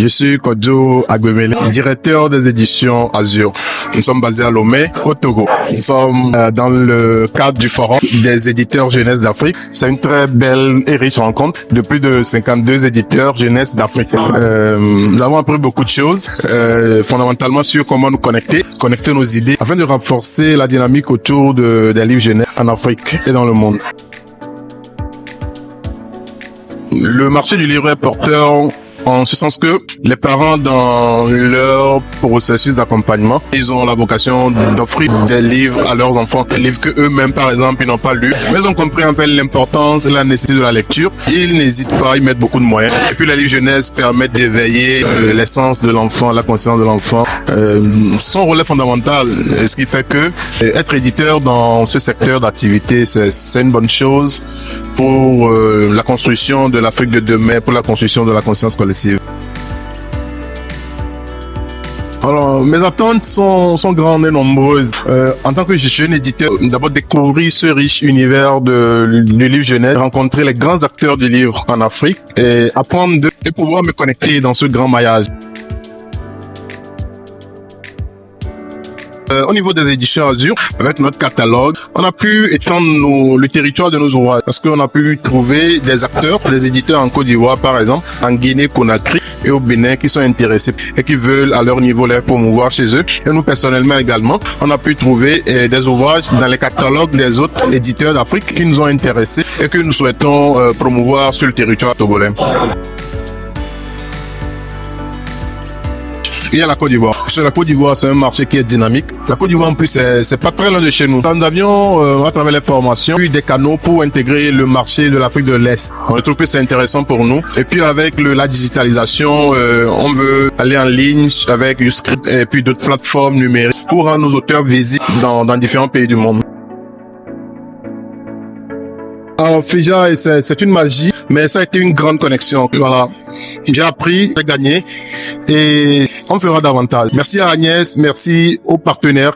Je suis Kodjo Agbemele, directeur des éditions Azur. Nous sommes basés à Lomé, au Togo. Nous sommes dans le cadre du forum des éditeurs jeunesse d'Afrique. C'est une très belle et riche rencontre de plus de 52 éditeurs jeunesse d'Afrique. Nous avons appris beaucoup de choses, fondamentalement sur comment nous connecter nos idées, afin de renforcer la dynamique autour des livres jeunesse en Afrique et dans le monde. Le marché du livre est porteur en ce sens que les parents, dans leur processus d'accompagnement, ils ont la vocation d'offrir des livres à leurs enfants, des livres que eux-mêmes, par exemple, ils n'ont pas lus, mais ils ont compris en fait l'importance et la nécessité de la lecture. Ils n'hésitent pas, ils mettent beaucoup de moyens. Et puis les livres jeunesse permettent d'éveiller l'essence de l'enfant, la conscience de l'enfant. Son rôle est fondamental, ce qui fait que être éditeur dans ce secteur d'activité, c'est une bonne chose pour la construction de l'Afrique de demain, pour la construction de la conscience collective. Alors, mes attentes sont grandes et nombreuses. En tant que jeune éditeur, d'abord découvrir ce riche univers du livre jeunesse, rencontrer les grands acteurs du livre en Afrique et apprendre et pouvoir me connecter dans ce grand maillage. Au niveau des éditions Azur, avec notre catalogue, on a pu étendre le territoire de nos ouvrages parce qu'on a pu trouver des acteurs, des éditeurs en Côte d'Ivoire par exemple, en Guinée-Conakry et au Bénin qui sont intéressés et qui veulent à leur niveau les promouvoir chez eux. Et nous personnellement également, on a pu trouver des ouvrages dans les catalogues des autres éditeurs d'Afrique qui nous ont intéressés et que nous souhaitons promouvoir sur le territoire togolais. Il y a la Côte d'Ivoire. La Côte d'Ivoire, c'est un marché qui est dynamique. La Côte d'Ivoire, en plus, c'est pas très loin de chez nous. Nous avions, à travers les formations, eu des canaux pour intégrer le marché de l'Afrique de l'Est. On trouve que c'est intéressant pour nous. Et puis, avec la digitalisation, on veut aller en ligne avec YouScript et puis d'autres plateformes numériques pour rendre nos auteurs visibles dans différents pays du monde. Alors, Fija, c'est une magie, mais ça a été une grande connexion. Voilà. J'ai appris, j'ai gagné et on fera davantage. Merci à Agnès, merci aux partenaires.